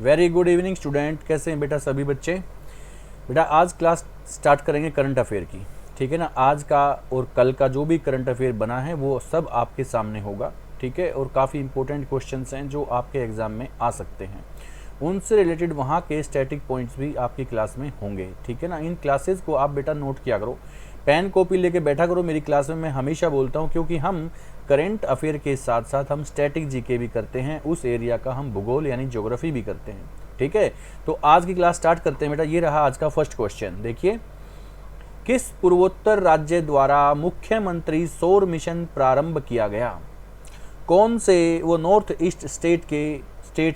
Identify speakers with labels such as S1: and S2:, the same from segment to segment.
S1: Very good evening student, कैसे हैं बेटा सभी बच्चे। बेटा आज क्लास स्टार्ट करेंगे करंट अफेयर की, ठीक है ना। आज का और कल का जो भी करंट अफेयर बना है वो सब आपके सामने होगा, ठीक है। और काफ़ी इंपॉर्टेंट क्वेश्चंस हैं जो आपके एग्ज़ाम में आ सकते हैं, उनसे रिलेटेड वहाँ के स्टैटिक पॉइंट्स भी आपकी क्लास में होंगे, ठीक है ना। इन क्लासेस को आप बेटा नोट किया करो, पेन कॉपी लेके बैठा करो मेरी क्लास में। मैं हमेशा बोलता हूँ क्योंकि हम करंट अफेयर के साथ साथ हम स्टैटिक जीके भी करते हैं, उस एरिया का हम भूगोल यानी ज्योग्राफी भी करते हैं, ठीक है। तो आज की क्लास स्टार्ट करते हैं बेटा। ये रहा आज का फर्स्ट क्वेश्चन, देखिए। किस पूर्वोत्तर राज्य द्वारा मुख्यमंत्री सौर मिशन प्रारंभ किया गया? कौन से वो नॉर्थ ईस्ट स्टेट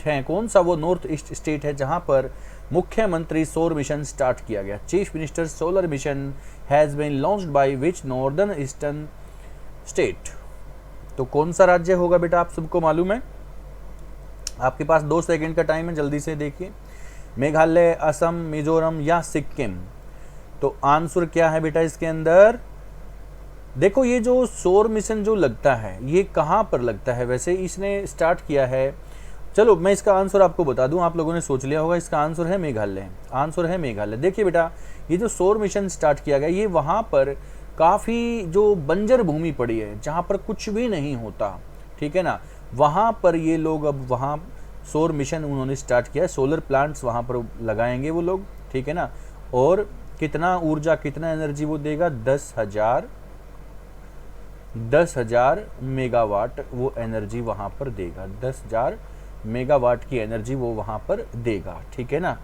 S1: हैं, कौन सा वो नॉर्थ ईस्ट स्टेट है जहां पर मुख्यमंत्री सौर मिशन स्टार्ट किया गया? Chief minister solar mission has been launched by which northern eastern state? तो कौन सा राज्य होगा बेटा, आप सबको मालूम है। आपके पास 2 सेकंड का टाइम है, जल्दी से देखिए। मेघालय, असम, मिजोरम या सिक्किम? तो आंसर क्या है बेटा इसके अंदर? देखो ये जो सौर मिशन जो लगता है ये कहाँ पर लगता है? वैसे इसने स्टार्ट किया है, चलो मैं इसका आंसर आपको बता दूं, आप लोगों ने सोच लिया होगा, इसका आंसर है मेघालय। आंसर है मेघालय। देखिए बेटा ये जो सौर मिशन स्टार्ट किया गया ये वहाँ पर काफ़ी जो बंजर भूमि पड़ी है जहाँ पर कुछ भी नहीं होता, ठीक है ना, वहाँ पर ये लोग अब वहाँ सौर मिशन उन्होंने स्टार्ट किया है। सोलर प्लांट्स वहाँ पर लगाएंगे वो लोग, ठीक है ना। और कितना ऊर्जा, कितना एनर्जी वो देगा? 10,000 मेगावाट वो एनर्जी वहाँ पर देगा। 10,000 मेगावाट की एनर्जी वो वहाँ पर देगा, ठीक है ना।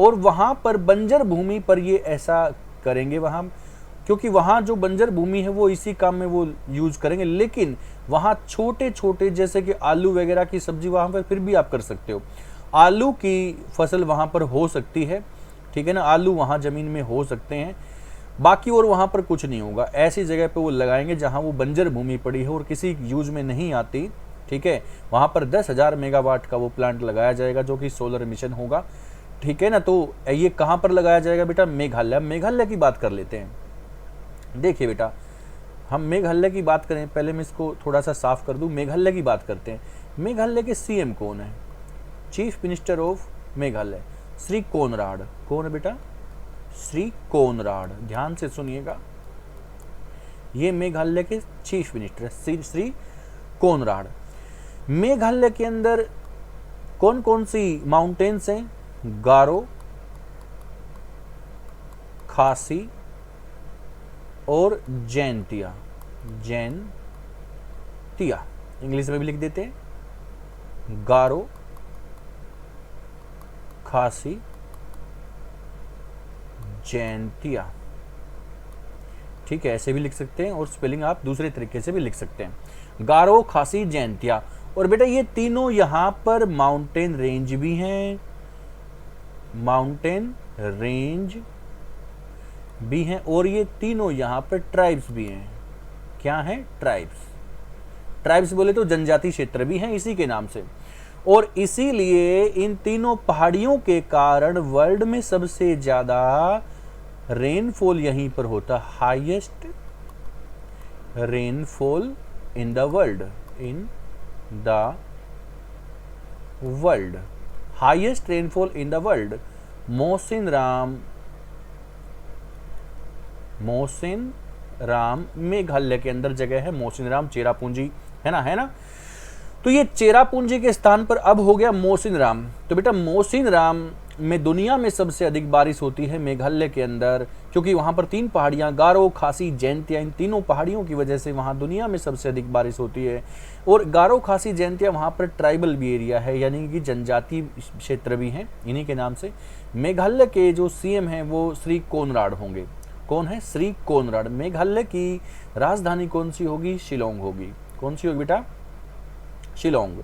S1: और वहाँ पर बंजर भूमि पर ये ऐसा करेंगे वहाँ, क्योंकि वहाँ जो बंजर भूमि है वो इसी काम में वो यूज करेंगे। लेकिन वहाँ छोटे छोटे जैसे कि आलू वगैरह की सब्जी वहाँ पर फिर भी आप कर सकते हो, आलू की फसल वहाँ पर हो सकती है, ठीक है ना। आलू वहाँ ज़मीन में हो सकते हैं, बाकी और वहाँ पर कुछ नहीं होगा। ऐसी जगह पे वो लगाएंगे जहाँ वो बंजर भूमि पड़ी है और किसी यूज में नहीं आती, ठीक है। वहाँ पर 10,000 मेगावाट का वो प्लांट लगाया जाएगा जो कि सोलर मिशन होगा, ठीक है ना। तो ये कहाँ पर लगाया जाएगा बेटा? मेघालय। मेघालय की बात कर लेते हैं। देखिए बेटा हम मेघालय की बात करें, पहले मैं इसको थोड़ा सा साफ कर दूं। मेघालय की बात करते हैं। मेघालय के सीएम कौन है? Chief minister of Meghalaya Shri Conrad. कौन है बेटा? श्री कोनराड। ध्यान से सुनिएगा, ये मेघालय के chief minister Shri Conrad. Meghalaya के अंदर कौन कौन सी माउंटेन्स हैं? गारो, खासी और जैंतिया। जैंतिया इंग्लिश में भी लिख देते हैं, गारो, खासी, जैंतिया, ठीक है। ऐसे भी लिख सकते हैं और स्पेलिंग आप दूसरे तरीके से भी लिख सकते हैं, गारो, खासी, जैंतिया। और बेटा ये तीनों यहाँ पर माउंटेन रेंज भी हैं, माउंटेन रेंज भी हैं, और ये तीनों यहाँ पर ट्राइब्स भी हैं। क्या हैं? ट्राइब्स। ट्राइब्स बोले तो जनजाति क्षेत्र भी हैं इसी के नाम से। और इसीलिए इन तीनों पहाड़ियों के कारण वर्ल्ड में सबसे ज्यादा रेनफॉल यहीं पर होता है। Highest rainfall in the world, highest rainfall in the world. Mawsynram Meghalaya के अंदर जगह है, मोसिनराम, चेरापूंजी, है ना। तो ये चेरापूंजी के स्थान पर अब हो गया मोसिनराम। तो बेटा मोसिनराम में दुनिया में सबसे अधिक बारिश होती है मेघालय के अंदर, क्योंकि वहाँ पर 3 पहाड़ियाँ, गारो, खासी, जैंतिया, इन तीनों पहाड़ियों की वजह से वहाँ दुनिया में सबसे अधिक बारिश होती है। और गारो, खासी, जैंतिया वहाँ पर ट्राइबल भी एरिया है, यानी कि जनजाति क्षेत्र भी हैं इन्हीं के नाम से। मेघालय के जो सीएम हैं वो श्री कोनराड होंगे। कौन है? श्री कोनराड। मेघालय की राजधानी कौन सी होगी? शिलोंग होगी। कौन सी होगी बेटा? शिलोंग,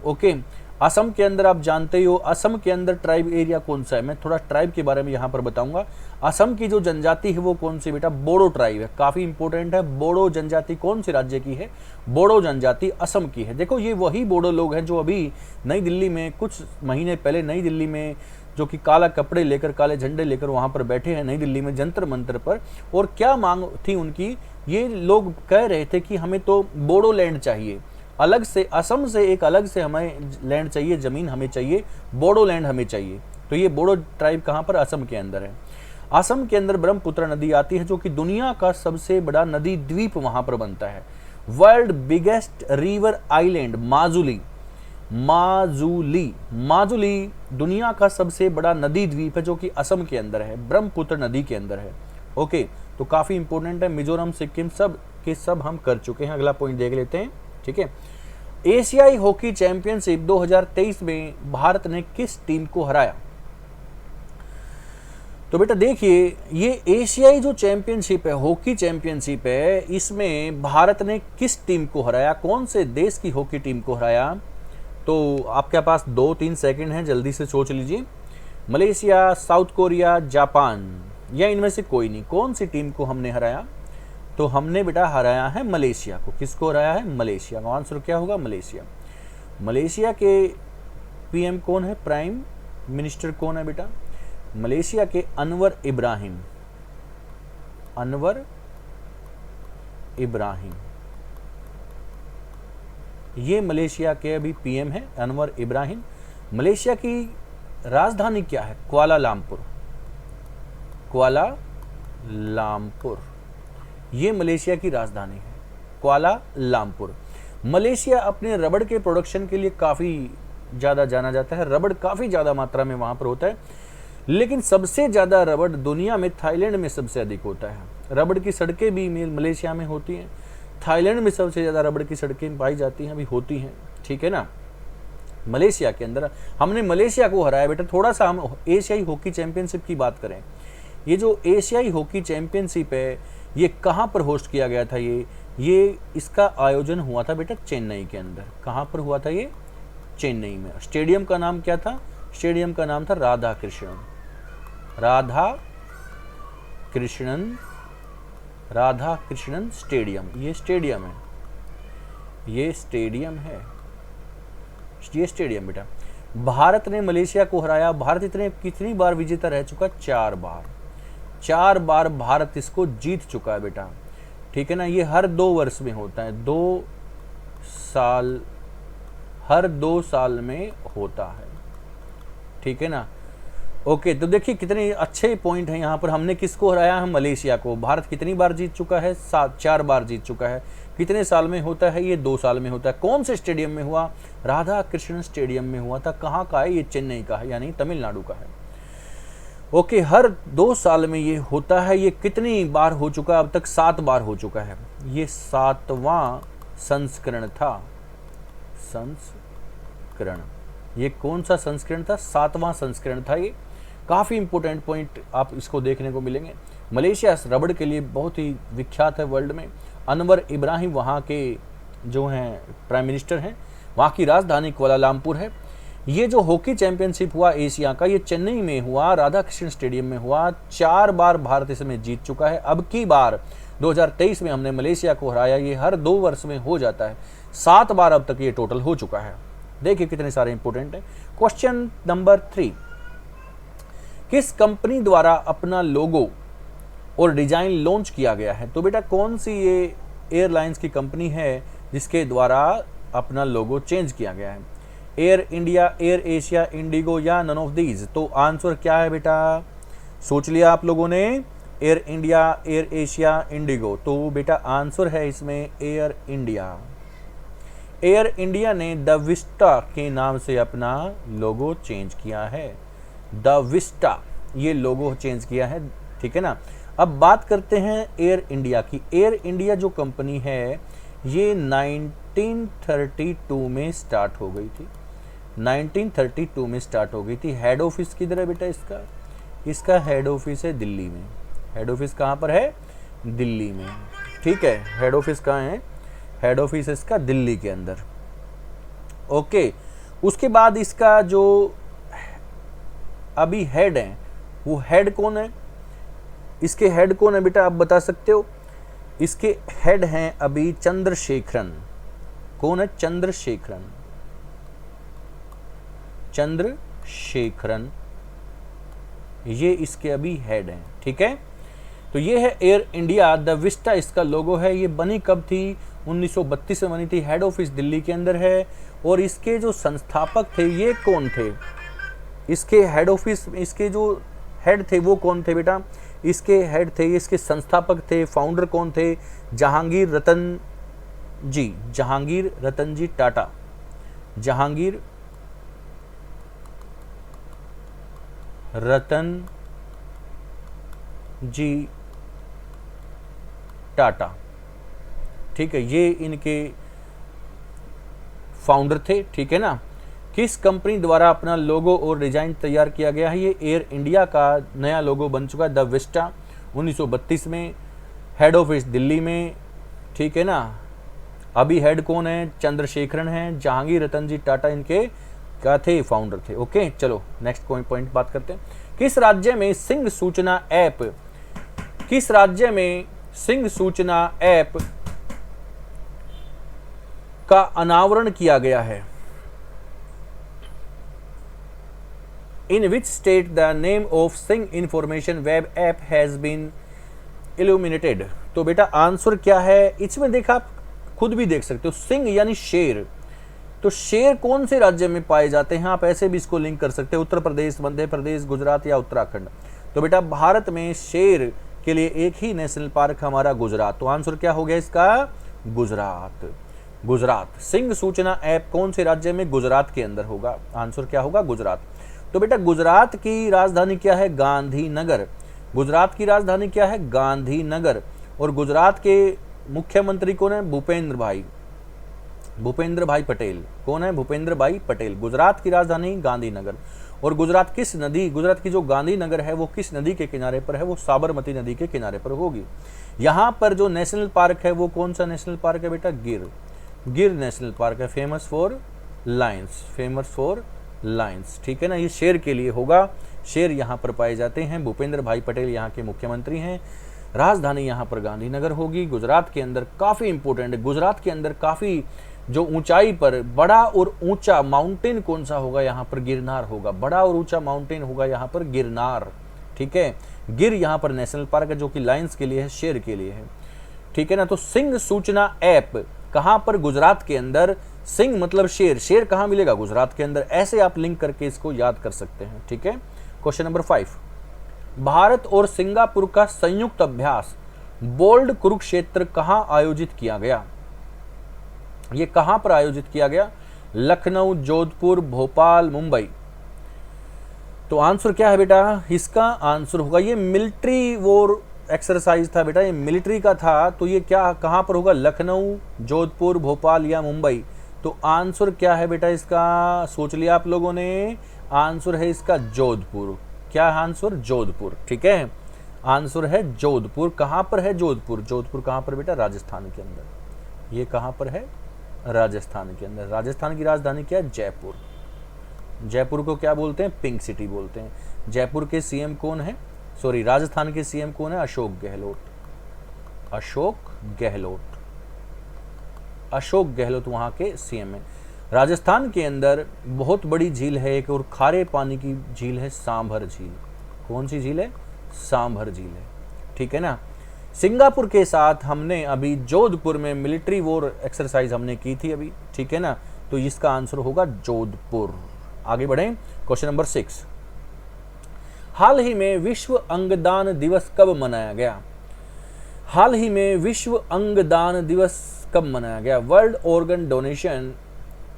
S1: ओके। असम के अंदर आप जानते ही हो, असम के अंदर ट्राइब एरिया कौन सा है? मैं थोड़ा ट्राइब के बारे में यहाँ पर बताऊंगा। असम की जो जनजाति है वो कौन सी बेटा? बोडो ट्राइब है। काफी इंपॉर्टेंट है। बोडो जनजाति कौन से राज्य की है? बोडो जनजाति असम की है। देखो ये वही बोडो लोग हैं जो अभी नई दिल्ली में कुछ महीने पहले नई दिल्ली में जो कि काला कपड़े लेकर, काले झंडे लेकर वहां पर बैठे हैं नई दिल्ली में जंतर मंतर पर। और क्या मांग थी उनकी? ये लोग कह रहे थे कि हमें तो बोडोलैंड चाहिए, अलग से असम से एक अलग से हमें लैंड चाहिए, ज़मीन हमें चाहिए, बोडो लैंड हमें चाहिए। तो ये बोडो ट्राइब कहाँ पर, असम के अंदर है। असम के अंदर ब्रह्मपुत्र नदी आती है जो कि दुनिया का सबसे बड़ा नदी द्वीप वहाँ पर बनता है। World biggest river island Majuli, Majuli दुनिया का सबसे बड़ा नदी द्वीप है जो कि असम के अंदर है, ब्रह्मपुत्र नदी के अंदर है। ओके, तो काफ़ी इंपॉर्टेंट है। मिजोरम, सिक्किम सब के सब हम कर चुके हैं। अगला पॉइंट देख लेते हैं, ठीक है। एशियाई हॉकी चैंपियनशिप 2023 में भारत ने किस टीम को हराया? तो बेटा देखिए, ये एशियाई जो चैंपियनशिप है, हॉकी चैंपियनशिप है, इसमें भारत ने किस टीम को हराया, कौन से देश की हॉकी टीम को हराया? तो आपके पास 2-3 सेकंड हैं, जल्दी से सोच लीजिए। मलेशिया, साउथ कोरिया, जापान, या इनमें से कोई नहीं। कौन सी टीम को हमने हराया? तो हमने बेटा हराया है मलेशिया को। किसको हराया है? मलेशिया का। आंसर क्या होगा? मलेशिया। मलेशिया के पीएम कौन है? प्राइम मिनिस्टर कौन है बेटा? मलेशिया के अनवर इब्राहिम, अनवर इब्राहिम, ये मलेशिया के अभी पीएम है, अनवर इब्राहिम। मलेशिया की राजधानी क्या है? कुआलालंपुर, कुआलालंपुर, ये मलेशिया की राजधानी है, कुआलालंपुर। मलेशिया अपने रबड़ के प्रोडक्शन के लिए काफ़ी ज़्यादा जाना जाता है। रबड़ काफ़ी ज़्यादा मात्रा में वहाँ पर होता है, लेकिन सबसे ज़्यादा रबड़ दुनिया में थाईलैंड में सबसे अधिक होता है। रबड़ की सड़कें भी मलेशिया में होती हैं। थाईलैंड में सबसे ज़्यादा रबड़ की सड़कें पाई जाती हैं, अभी होती हैं, ठीक है ना। मलेशिया के अंदर हमने मलेशिया को हराया बेटा। थोड़ा सा हम एशियाई हॉकी चैंपियनशिप की बात करें। ये जो एशियाई हॉकी चैंपियनशिप है, ये कहाँ पर होस्ट किया गया था? ये इसका आयोजन हुआ था बेटा चेन्नई के अंदर। कहाँ पर हुआ था ये? चेन्नई में। स्टेडियम का नाम क्या था? स्टेडियम का नाम था राधा कृष्णन स्टेडियम। ये स्टेडियम है, ये स्टेडियम है, ये स्टेडियम बेटा। भारत ने मलेशिया को हराया। भारत कितनी बार विजेता रह चुका? 4 बार। 4 बार भारत इसको जीत चुका है बेटा, ठीक है ना। ये हर 2 वर्ष में होता है, 2 साल, हर 2 साल में होता है, ठीक है ना। ओके, तो देखिए कितने अच्छे पॉइंट हैं यहाँ पर। हमने किसको हराया है? मलेशिया को। भारत कितनी बार जीत चुका है? 4 बार जीत चुका है। कितने साल में होता है? ये 2 साल में होता है। कौन से स्टेडियम में हुआ? राधा कृष्ण स्टेडियम में हुआ था। कहाँ का है? ये चेन्नई का है, यानी तमिलनाडु का है। ओके, हर 2 साल में ये होता है। ये कितनी बार हो चुका है? अब तक 7 बार हो चुका है। ये 7वां संस्करण था। संस्करण, ये कौन सा संस्करण था? 7वां संस्करण था ये। काफ़ी इंपॉर्टेंट पॉइंट आप इसको देखने को मिलेंगे। मलेशिया रबड़ के लिए बहुत ही विख्यात है वर्ल्ड में। अनवर इब्राहिम वहाँ के जो हैं प्राइम मिनिस्टर हैं। वहाँ की राजधानी कुआलालंपुर है। ये जो हॉकी चैंपियनशिप हुआ एशिया का, ये चेन्नई में हुआ, राधा कृष्ण स्टेडियम में हुआ। 4 बार भारत इसमें जीत चुका है। अब की बार 2023 में हमने मलेशिया को हराया। ये हर 2 वर्ष में हो जाता है। 7 बार अब तक ये टोटल हो चुका है। देखिए कितने सारे इंपॉर्टेंट हैं। क्वेश्चन नंबर 3, किस कंपनी द्वारा अपना लोगो और डिजाइन लॉन्च किया गया है? तो बेटा कौन सी ये एयरलाइंस की कंपनी है जिसके द्वारा अपना लोगो चेंज किया गया है? Air India, air Asia, Indigo या नन ऑफ दीज? तो आंसर क्या है बेटा? सोच लिया आप लोगों ने? Air India, air Asia, Indigo. तो बेटा आंसर है इसमें एयर इंडिया। एयर इंडिया ने द विस्टा के नाम से अपना लोगो चेंज किया है। द विस्टा, ये लोगो चेंज किया है, ठीक है ना। अब बात करते हैं एयर इंडिया की। एयर इंडिया जो कंपनी है, ये 1932 में स्टार्ट हो गई थी। 1932 में स्टार्ट हो गई थी। हेड ऑफिस किधर है बेटा इसका? इसका हेड ऑफिस है दिल्ली में। हेड ऑफिस कहाँ पर है? दिल्ली में, ठीक है। हेड ऑफिस कहाँ है? हेड ऑफिस इसका दिल्ली के अंदर। ओके, उसके बाद इसका जो अभी हेड है, वो हेड कौन है? इसके हेड कौन है बेटा, आप बता सकते हो? इसके हेड हैं अभी चंद्रशेखरन। कौन है? चंद्रशेखरन। चंद्रशेखरन, ये इसके अभी हेड हैं, ठीक है। तो ये है एयर इंडिया, द विस्टा इसका लोगो है। ये बनी कब थी? 1932 में बनी थी। हेड ऑफिस दिल्ली के अंदर है। और इसके जो संस्थापक थे ये कौन थे? इसके हेड ऑफिस, इसके जो हेड थे वो कौन थे बेटा? इसके हेड थे, इसके संस्थापक थे, फाउंडर कौन थे? जहांगीर रतन जी, जहांगीर रतन जी टाटा। जहांगीर रतन जी टाटा, ठीक है, ये इनके फाउंडर थे, ठीक है ना। किस कंपनी द्वारा अपना लोगो और डिजाइन तैयार किया गया है? ये एयर इंडिया का नया लोगो बन चुका है, द विस्टा, 1932 में। हेड ऑफिस दिल्ली में, ठीक है ना। अभी हेड कौन है? चंद्रशेखरन है। जहांगीर रतन जी टाटा इनके क्या थे? फाउंडर थे। ओके, चलो नेक्स्ट पॉइंट बात करते हैं। किस राज्य में सिंह सूचना ऐप, किस राज्य में सिंह सूचना ऐप का अनावरण किया गया है? In which state the name of Singh information web app has been illuminated? तो बेटा आंसर क्या है इसमें? देखा, आप खुद भी देख सकते हो, सिंह यानी शेर। तो शेर कौन से राज्य में पाए जाते हैं? आप ऐसे भी इसको लिंक कर सकते हो, उत्तर प्रदेश, मध्य प्रदेश, गुजरात या उत्तराखंड। तो बेटा भारत में शेर के लिए एक ही नेशनल पार्क हमारा गुजरात। तो आंसर क्या हो गया इसका? गुजरात। गुजरात। सिंह सूचना ऐप कौन से राज्य में? गुजरात के अंदर होगा। आंसर क्या होगा? गुजरात। तो बेटा गुजरात की राजधानी क्या है? गांधीनगर। गुजरात की राजधानी क्या है? गांधीनगर। और गुजरात के मुख्यमंत्री कौन है? भूपेंद्र भाई पटेल। कौन है? भूपेंद्र भाई पटेल। गुजरात की राजधानी गांधीनगर। और गुजरात किस नदी, गुजरात की जो गांधीनगर है वो किस नदी के किनारे पर है? वो साबरमती नदी के किनारे पर होगी। यहाँ पर जो नेशनल पार्क है वो कौन सा नेशनल पार्क है बेटा? गिर नेशनल पार्क है, फेमस फॉर लायंस, ठीक है ना। ये शेर के लिए होगा, शेर यहाँ पर पाए जाते हैं। भूपेंद्र भाई पटेल यहाँ के मुख्यमंत्री हैं। राजधानी यहाँ पर गांधीनगर होगी। गुजरात के अंदर काफ़ी इंपॉर्टेंट है, गुजरात के अंदर काफ़ी जो ऊंचाई पर बड़ा और ऊंचा माउंटेन कौन सा होगा? यहाँ पर गिरनार होगा। बड़ा और ऊंचा माउंटेन होगा यहाँ पर गिरनार, ठीक है। गिर यहाँ पर नेशनल पार्क है जो कि लायंस के लिए है, शेर के लिए है, ठीक है ना। तो सिंह सूचना ऐप कहाँ पर? गुजरात के अंदर। सिंह मतलब शेर, शेर कहाँ मिलेगा? गुजरात के अंदर। ऐसे आप लिंक करके इसको याद कर सकते हैं, ठीक है। क्वेश्चन नंबर 5, भारत और सिंगापुर का संयुक्त अभ्यास बोल्ड कुरुक्षेत्र कहाँ आयोजित किया गया? ये कहां पर आयोजित किया गया? लखनऊ, जोधपुर, भोपाल, मुंबई। तो आंसर क्या है बेटा? इसका आंसर होगा, ये मिलिट्री वॉर एक्सरसाइज था बेटा, ये मिलिट्री का था। तो ये क्या कहां पर होगा? लखनऊ, जोधपुर, भोपाल या मुंबई। तो आंसर क्या है बेटा इसका? सोच लिया आप लोगों ने? आंसर है इसका जोधपुर। क्या आंसर? जोधपुर, ठीक है। आंसर है जोधपुर। कहां पर है जोधपुर? जोधपुर कहां पर बेटा? राजस्थान के अंदर। ये कहां पर है? राजस्थान के अंदर। राजस्थान की राजधानी क्या है? जयपुर। जयपुर को क्या बोलते हैं? पिंक सिटी बोलते हैं। जयपुर के सीएम कौन है? सॉरी, राजस्थान के सीएम कौन है? अशोक गहलोत वहां के सीएम है। राजस्थान के अंदर बहुत बड़ी झील है एक, और खारे पानी की झील है सांभर झील। कौन सी झील है? सांभर झील है, ठीक है ना। सिंगापुर के साथ हमने अभी जोधपुर में मिलिट्री वॉर एक्सरसाइज हमने की थी अभी, ठीक है ना। तो इसका आंसर होगा जोधपुर। आगे बढ़ें। क्वेश्चन नंबर 6, हाल ही में विश्व अंगदान दिवस कब मनाया गया? हाल ही में विश्व अंगदान दिवस कब मनाया गया? World organ donation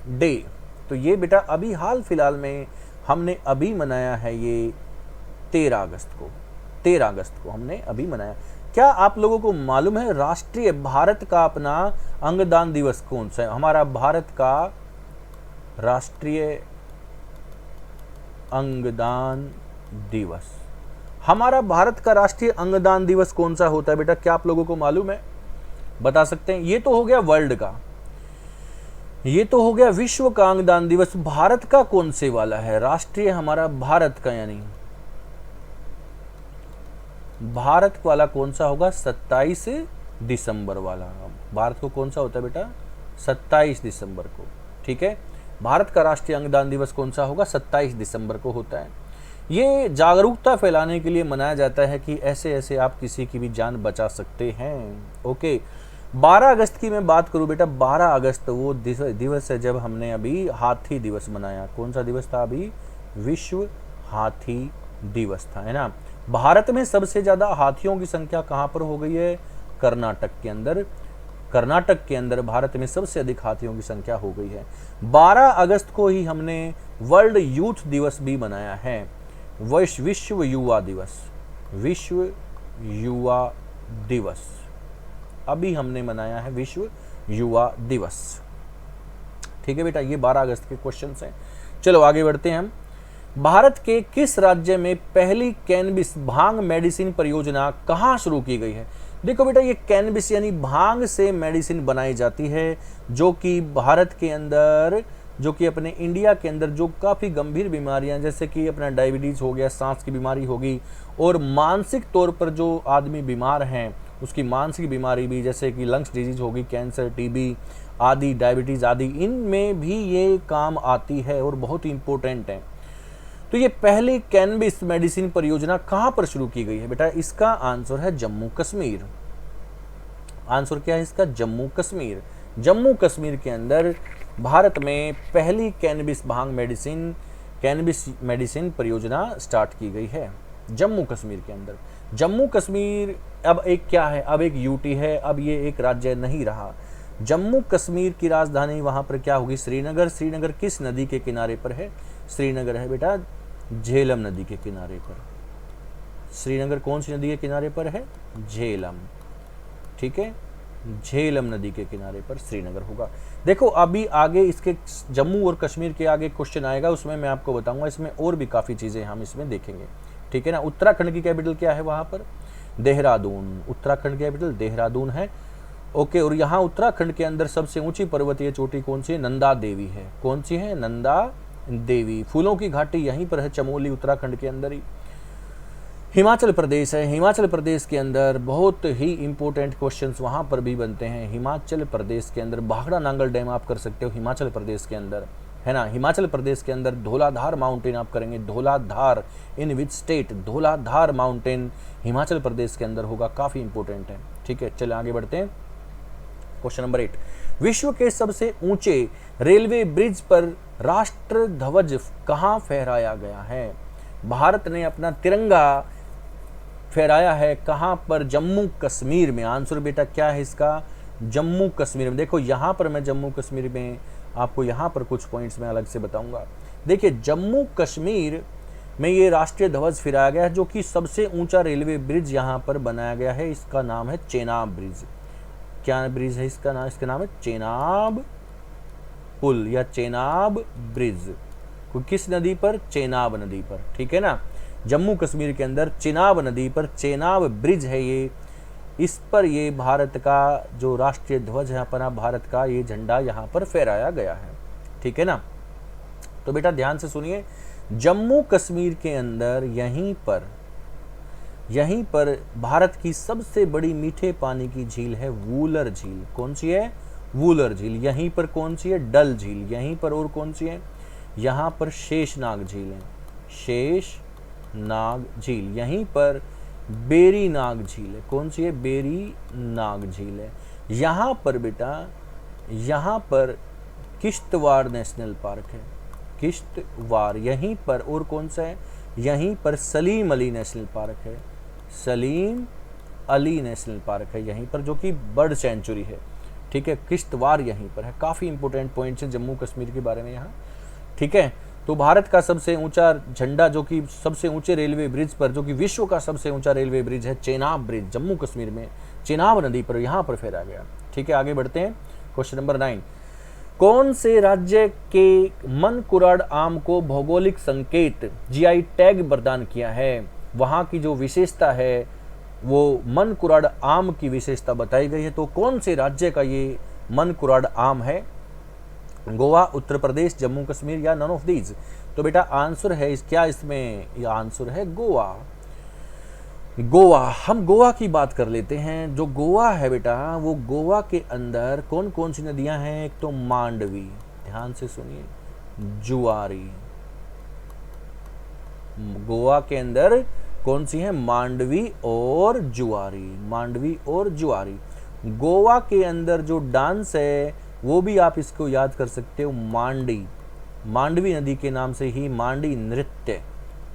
S1: day. तो ये बेटा अभी हाल फिलहाल में हमने अभी मनाया है, ये 13 अगस्त को हमने अभी मनाया। क्या आप लोगों को मालूम है राष्ट्रीय भारत का अपना अंगदान दिवस कौन सा है? हमारा भारत का राष्ट्रीय अंगदान दिवस, हमारा भारत का राष्ट्रीय अंगदान दिवस कौन सा होता है बेटा? क्या आप लोगों को मालूम है? बता सकते हैं? ये तो हो गया वर्ल्ड का, ये तो हो गया विश्व का अंगदान दिवस। भारत का कौन से वाला है राष्ट्रीय? हमारा भारत का, यानी भारत वाला कौन सा होगा? 27 दिसंबर वाला। भारत को कौन सा होता है बेटा? 27 दिसंबर को, ठीक है। भारत का राष्ट्रीय अंगदान दिवस कौन सा होगा? 27 दिसंबर को होता है। ये जागरूकता फैलाने के लिए मनाया जाता है कि ऐसे ऐसे आप किसी की भी जान बचा सकते हैं। ओके, 12 अगस्त की मैं बात करूं बेटा, 12 अगस्त वो दिवस है जब हमने अभी हाथी दिवस मनाया। कौन सा दिवस था अभी? विश्व हाथी दिवस था, है ना। भारत में सबसे ज्यादा हाथियों की संख्या कहां पर हो गई है? कर्नाटक के अंदर। कर्नाटक के अंदर भारत में सबसे अधिक हाथियों की संख्या हो गई है। 12 अगस्त को ही हमने वर्ल्ड यूथ दिवस भी मनाया है, विश्व युवा दिवस। विश्व युवा दिवस अभी हमने मनाया है, विश्व युवा दिवस। ठीक है बेटा, ये 12 अगस्त के क्वेश्चन हैं। चलो आगे बढ़ते हैं हम। भारत के किस राज्य में पहली कैनबिस भांग मेडिसिन परियोजना कहाँ शुरू की गई है? देखो बेटा, ये कैनबिस यानी भांग से मेडिसिन बनाई जाती है, जो कि भारत के अंदर, जो कि अपने इंडिया के अंदर जो काफ़ी गंभीर बीमारियां, जैसे कि अपना डायबिटीज़ हो गया, सांस की बीमारी होगी, और मानसिक तौर पर जो आदमी बीमार हैं उसकी मानसिक बीमारी भी, जैसे कि लंग्स डिजीज होगी, कैंसर, टीबी आदि, डायबिटीज़ आदि, इनमें भी ये काम आती है और बहुत ही इंपॉर्टेंट है। तो ये पहली कैनबिस मेडिसिन परियोजना कहां पर शुरू की गई है बेटा? इसका आंसर है जम्मू कश्मीर। आंसर क्या है इसका? जम्मू कश्मीर। जम्मू कश्मीर के अंदर भारत में पहली कैनबिस मेडिसिन परियोजना स्टार्ट की गई है, जम्मू कश्मीर के अंदर। जम्मू कश्मीर अब एक क्या है? अब एक यूटी है, अब ये एक राज्य नहीं रहा। जम्मू कश्मीर की राजधानी वहां पर क्या होगी? श्रीनगर। श्रीनगर किस नदी के किनारे पर है? श्रीनगर है बेटा झेलम नदी के किनारे पर। श्रीनगर कौन सी नदी के किनारे पर है? झेलम। ठीक है, झेलम नदी के किनारे पर श्रीनगर होगा। देखो अभी आगे इसके जम्मू और कश्मीर के आगे क्वेश्चन आएगा, उसमें मैं आपको बताऊंगा, इसमें और भी काफ़ी चीज़ें हम इसमें देखेंगे। ठीक है ना। उत्तराखंड की कैपिटल क्या है वहाँ पर? देहरादून। उत्तराखंड कैपिटल देहरादून है। ओके, और यहाँ उत्तराखंड के अंदर सबसे ऊंची पर्वतीय चोटी कौन सी है? नंदा देवी है। कौन सी है? नंदा देवी। फूलों की घाटी यहीं पर है, चमोली, उत्तराखंड के अंदर ही। हिमाचल प्रदेश है। हिमाचल प्रदेश के अंदर बहुत ही इंपॉर्टेंट क्वेश्चंस वहाँ पर भी बनते हैं। हिमाचल प्रदेश के अंदर भाखड़ा नांगल डैम आप कर सकते हो, हिमाचल प्रदेश के अंदर, है ना। हिमाचल प्रदेश के अंदर धौलाधार माउंटेन आप करेंगे। Dhauladhar in which state? Dhauladhar mountain Himachal Pradesh के अंदर होगा, काफ़ी इंपॉर्टेंट है। ठीक है, चले आगे बढ़ते हैं। क्वेश्चन नंबर 8, विश्व के सबसे ऊंचे रेलवे ब्रिज पर राष्ट्र ध्वज कहाँ फहराया गया है? भारत ने अपना तिरंगा फहराया है कहाँ पर? जम्मू कश्मीर में। आंसर बेटा क्या है इसका? जम्मू कश्मीर में। देखो यहाँ पर मैं जम्मू कश्मीर में आपको यहाँ पर कुछ पॉइंट्स में अलग से बताऊंगा। देखिए जम्मू कश्मीर में ये राष्ट्रीय ध्वज फहराया गया है, जो कि सबसे ऊंचा रेलवे ब्रिज यहाँ पर बनाया गया है। इसका नाम है चेनाब ब्रिज। क्या ब्रिज है इसका नाम? इसका नाम है चेनाब पुल या चेनाब ब्रिज। किस नदी पर? चेनाब नदी पर। ठीक है ना। जम्मू कश्मीर के अंदर चेनाब नदी पर चेनाब ब्रिज है ये, इस पर ये भारत का जो राष्ट्रीय ध्वज है अपना भारत का, ये झंडा यहाँ पर फहराया गया है। ठीक है ना। तो बेटा ध्यान से सुनिए, जम्मू कश्मीर के अंदर यहीं पर भारत की सबसे बड़ी मीठे पानी की झील है वूलर झील। कौन सी है? वूलर झील। यहीं पर कौन सी है? डल झील। यहीं पर और कौन सी है? यहाँ पर शेषनाग झील है, शेषनाग झील। यहीं पर बेरी नाग झील है। कौन सी है? बेरी नाग झील है। यहाँ पर बेटा, यहाँ पर किश्तवाड़ नेशनल पार्क है, किश्तवाड़। यहीं पर और कौन सा है? यहीं पर सलीम अली नेशनल पार्क है, सलीम अली नेशनल पार्क है यहीं पर, जो कि बर्ड सेंचुरी है। ठीक है, किश्तवाड़ यहीं पर है। काफ़ी इंपॉर्टेंट पॉइंट्स हैं जम्मू कश्मीर के बारे में यहाँ। ठीक है, तो भारत का सबसे ऊंचा झंडा, जो कि सबसे ऊंचे रेलवे ब्रिज पर, जो कि विश्व का सबसे ऊंचा रेलवे ब्रिज है, चेनाब ब्रिज, जम्मू कश्मीर में चेनाब नदी पर, यहाँ पर फहराया गया। ठीक है, आगे बढ़ते हैं। क्वेश्चन नंबर 9, कौन से राज्य के मनकुराड़ आम को भौगोलिक संकेत जीआई टैग प्रदान किया है? वहाँ की जो विशेषता है वो मनकुराड़ आम की विशेषता बताई गई है। तो कौन से राज्य का ये मनकुराड़ आम है? गोवा, उत्तर प्रदेश, जम्मू कश्मीर या नन ऑफ दीज? तो बेटा आंसर है क्या इसमें? यह आंसर है गोवा। गोवा, हम गोवा की बात कर लेते हैं। जो गोवा है बेटा, वो गोवा के अंदर कौन कौन सी नदियां हैं? एक तो मांडवी, ध्यान से सुनिए, जुआरी, गोवा के अंदर कौन सी है? मांडवी और जुआरी, मांडवी और जुआरी। गोवा के अंदर जो डांस है वो भी आप इसको याद कर सकते हो, मांडी, मांडवी नदी के नाम से ही मांडी नृत्य।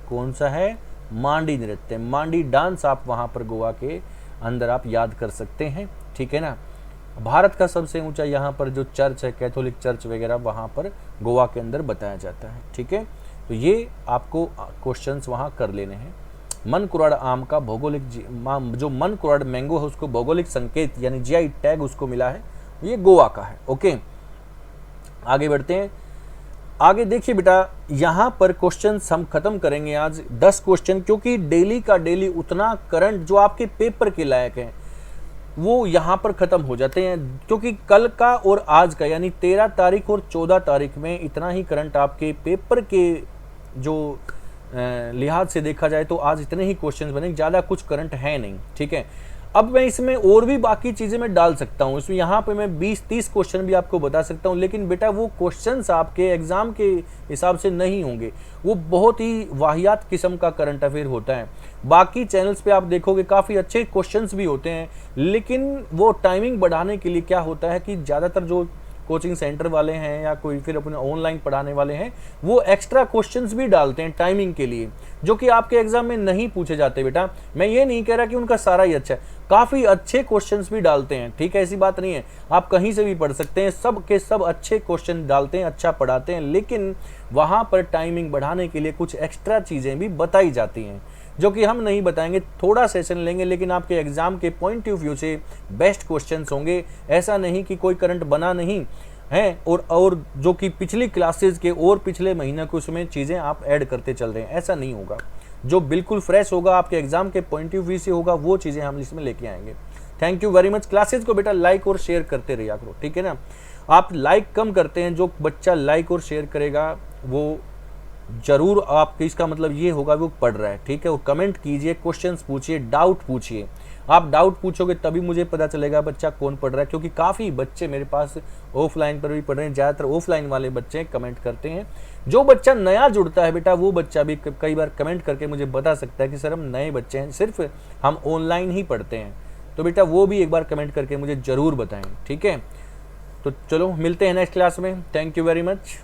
S1: कौन सा है? मांडी नृत्य, मांडी डांस आप वहाँ पर गोवा के अंदर आप याद कर सकते हैं, ठीक है ना। भारत का सबसे ऊंचा यहाँ पर जो चर्च है, कैथोलिक चर्च वगैरह, वहाँ पर गोवा के अंदर बताया जाता है, ठीक है। तो ये आपको क्वेश्चंस वहाँ कर लेने हैं। मन कुराड़ आम का भौगोलिक जो मन कुराड़ मैंगो है उसको भौगोलिक संकेत यानी जीआई टैग उसको मिला है, ये गोवा का है। ओके, आगे बढ़ते हैं। आगे देखिए बेटा, यहाँ पर क्वेश्चंस हम खत्म करेंगे आज 10 क्वेश्चन, क्योंकि डेली का डेली उतना करंट जो आपके पेपर के लायक है वो यहाँ पर खत्म हो जाते हैं, क्योंकि कल का और आज का यानी 13 तारीख और 14 तारीख में इतना ही करंट आपके पेपर के जो लिहाज से देखा जाए तो आज इतने ही क्वेश्चंस बने, ज़्यादा कुछ करंट है नहीं, ठीक है। अब मैं इसमें और भी बाकी चीज़ें मैं डाल सकता हूँ, इसमें यहाँ पे मैं 20-30 क्वेश्चन भी आपको बता सकता हूँ, लेकिन बेटा वो क्वेश्चंस आपके एग्जाम के हिसाब से नहीं होंगे, वो बहुत ही वाहियात किस्म का करंट अफेयर होता है। बाकी चैनल्स पे आप देखोगे काफ़ी अच्छे क्वेश्चंस भी होते हैं, लेकिन वो टाइमिंग बढ़ाने के लिए क्या होता है कि ज़्यादातर जो कोचिंग सेंटर वाले हैं या कोई फिर अपने ऑनलाइन पढ़ाने वाले हैं वो एक्स्ट्रा क्वेश्चंस भी डालते हैं टाइमिंग के लिए, जो कि आपके एग्जाम में नहीं पूछे जाते। बेटा मैं ये नहीं कह रहा कि उनका सारा ही अच्छा है, काफ़ी अच्छे क्वेश्चंस भी डालते हैं, ठीक है, ऐसी बात नहीं है, आप कहीं से भी पढ़ सकते हैं, सब के सब अच्छे क्वेश्चन डालते हैं, अच्छा पढ़ाते हैं, लेकिन वहाँ पर टाइमिंग बढ़ाने के लिए कुछ एक्स्ट्रा चीज़ें भी बताई जाती हैं जो कि हम नहीं बताएंगे, थोड़ा सेशन लेंगे, लेकिन आपके एग्जाम के पॉइंट ऑफ व्यू से बेस्ट क्वेश्चंस होंगे। ऐसा नहीं कि कोई करंट बना नहीं है और जो कि पिछली क्लासेस के और पिछले महीने के उसमें चीज़ें आप ऐड करते चल रहे हैं, ऐसा नहीं होगा। जो बिल्कुल फ्रेश होगा आपके एग्जाम के पॉइंट ऑफ व्यू से होगा वो चीज़ें हम इसमें लेके आएंगे। Thank you very much. Classes को बेटा लाइक और शेयर करते रहिए करो, ठीक है ना। आप लाइक कम करते हैं, जो बच्चा लाइक और शेयर करेगा वो जरूर आपके, इसका मतलब ये होगा वो पढ़ रहा है, ठीक है। और कमेंट कीजिए, क्वेश्चंस पूछिए, डाउट पूछिए। आप डाउट पूछोगे तभी मुझे पता चलेगा बच्चा कौन पढ़ रहा है, क्योंकि काफ़ी बच्चे मेरे पास ऑफलाइन पर भी पढ़ रहे हैं, ज़्यादातर ऑफलाइन वाले बच्चे कमेंट करते हैं। जो बच्चा नया जुड़ता है बेटा वो बच्चा भी कई बार कमेंट करके मुझे बता सकता है कि सर हम नए बच्चे हैं, सिर्फ हम ऑनलाइन ही पढ़ते हैं, तो बेटा वो भी एक बार कमेंट करके मुझे ज़रूर बताएं, ठीक है। तो चलो मिलते हैं नेक्स्ट क्लास में। Thank you very much.